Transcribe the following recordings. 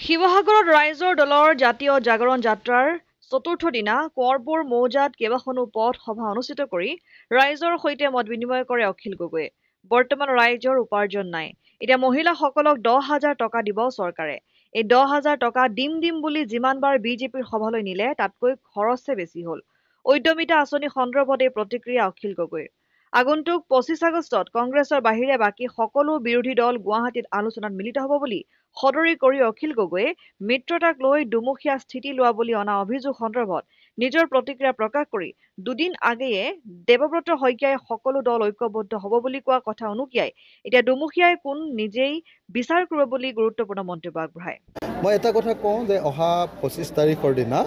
শিৱসাগৰত ৰাইজৰ দলৰ জাতীয় জাগৰণ যাত্ৰাৰ চতুৰ্থ দিনা কোঁৱৰপুৰ মৌজাত কেইবাখনো পথ সভা অনুষ্ঠিত কৰি ৰাইজৰ সৈতে মত বিনিময় কৰে অখিল গগৈয়ে। বৰ্তমান ৰাইজৰ উপাৰ্জন নাই। এতিয়া মহিলাসকলক 10,000 টকা দিব চৰকাৰে। এই 10,000 টকা দিম বুলি যিমানবাৰ বিজেপিৰ সভালৈ নিলে তাতকৈ খৰচহে বেছি হ'ল। উদ্যমিতা আঁচনি সন্দৰ্ভত এই প্ৰতিক্ৰিয়া অখিল গগৈৰ। আগন্তুক 25 আগষ্টত কংগ্ৰেছৰ বাহিৰে বাকী সকলো বিৰোধী দল গুৱাহাটীত আলোচনাত মিলিত হ'ব বুলি সদৰি কৰি অখিল গগৈয়ে মিত্ৰতাক লৈ দুমুখীয়া স্থিতি লোৱা বুলি অনা অভিযোগ সন্দৰ্ভত নিজৰ প্ৰতিক্ৰিয়া প্ৰকাশ কৰি দুদিন আগেয়ে দেৱব্ৰত শইকীয়াই সকলো দল ঐক্যবদ্ধ হ'ব বুলি কোৱা কথা উনুকিয়াই এতিয়া দুমুখীয়াই কোন নিজেই বিচাৰ কৰিব বুলি গুৰুত্বপূৰ্ণ মন্তব্য আগবঢ়ায়। মই এটা কথা কওঁ যে অহা 25 তাৰিখৰ দিনা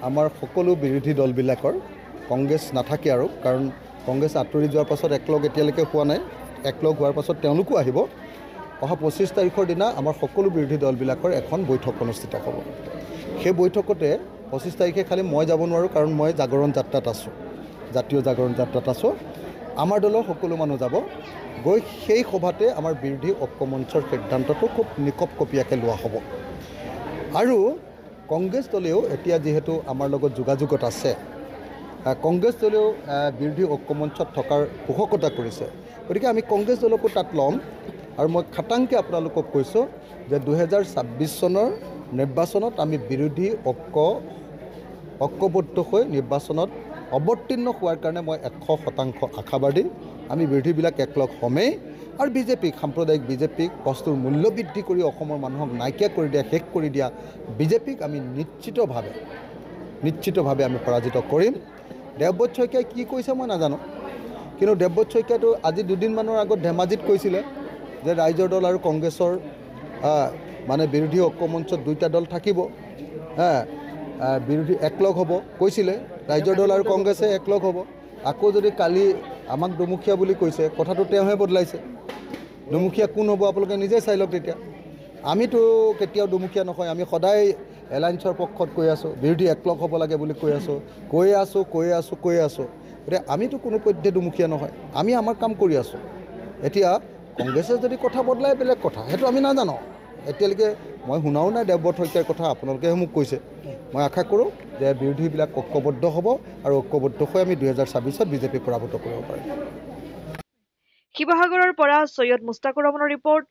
আমাৰ সকলো বিৰোধী দলবিলাকৰ কংগ্ৰেছ নাথাকে আৰু কাৰণ কংগ্ৰেছ আঁতৰি যোৱাৰ পাছত একলগ এতিয়ালৈকে হোৱা নাই। একলগ হোৱাৰ পাছত তেওঁলোকো আহিব। অহা 25 তাৰিখৰ দিনা আমাৰ সকলো বিৰোধী দলবিলাকৰ এখন বৈঠক অনুষ্ঠিত হ'ব। সেই বৈঠকতে 25 তাৰিখে খালি মই যাব নোৱাৰোঁ কাৰণ মই জাগৰণ যাত্ৰাত আছোঁ, জাতীয় জাগৰণ যাত্ৰাত আছোঁ। আমাৰ দলৰ সকলো মানুহ যাব। গৈ সেই সভাতে আমাৰ বিৰোধী ঐক্যমঞ্চৰ সিদ্ধান্তটো খুব নিকপকপীয়াকৈ লোৱা হ'ব। আৰু কংগ্ৰেছ দলেও এতিয়া যিহেতু আমাৰ লগত যোগাযোগত আছে, কংগ্ৰেছ দলেও বিৰোধী ঐক্যমঞ্চত থকাৰ পোষকতা কৰিছে। গতিকে আমি কংগ্ৰেছ দলকো তাত ল'ম। আৰু মই খাটাংকৈ আপোনালোকক কৈছোঁ যে 2026 চনৰ নিৰ্বাচনত আমি বিৰোধী ঐক্যবদ্ধ হৈ নিৰ্বাচনত অৱতীৰ্ণ হোৱাৰ কাৰণে মই 100% আশাবাদী। আমি বিৰোধীবিলাক একলগ হ'মেই। আৰু বিজেপিক, সাম্প্ৰদায়িক বিজেপিক, বস্তুৰ মূল্য বৃদ্ধি কৰি অসমৰ মানুহক নাইকিয়া কৰি দিয়া, শেষ কৰি দিয়া বিজেপিক আমি নিশ্চিতভাৱে আমি পৰাজিত কৰিম। দেৱব্ৰত শইকীয়াই কি কৈছে মই নাজানো, কিন্তু দেৱব্ৰত শইকীয়াইতো আজি দুদিনমানৰ আগত ধেমাজিত কৈছিলে যে ৰাইজৰ দল আৰু কংগ্ৰেছৰ মানে বিৰোধী ঐক্যমঞ্চত দুইটা দল থাকিব, বিৰোধী একলগ হ'ব কৈছিলে। ৰাইজৰ দল আৰু কংগ্ৰেছে একলগ হ'ব। আকৌ যদি কালি আমাক দুমুখীয়া বুলি কৈছে, কথাটো তেওঁহে বদলাইছে। দুমুখীয়া কোন হ'ব আপোনালোকে নিজে চাই লওক। তেতিয়া আমিতো কেতিয়াও দুমুখীয়া নহয়। আমি সদায় এলায়েন্সৰ পক্ষত কৈ আছোঁ, বিৰোধী একলগ হ'ব লাগে বুলি কৈ আছোঁ। গতিকে আমিতো কোনো পধ্যে দুমুখীয়া নহয়। আমি আমাৰ কাম কৰি আছোঁ। এতিয়া কংগ্ৰেছে যদি কথা বদলাই বেলেগ কথা, সেইটো আমি নাজানো। এতিয়ালৈকে মই শুনাও নাই দেৱব্ৰত শইকীয়াৰ কথা, আপোনালোকেহে মোক কৈছে। মই আশা কৰোঁ যে বিৰোধীবিলাক ঐক্যবদ্ধ হ'ব আৰু ঐক্যবদ্ধ হৈ আমি 2026ত বিজেপি পৰাভূত কৰিব পাৰিম। শিৱসাগৰৰ পৰা সৈয়দ মুস্তাকুৰ ৰহমানৰ ৰিপৰ্ট,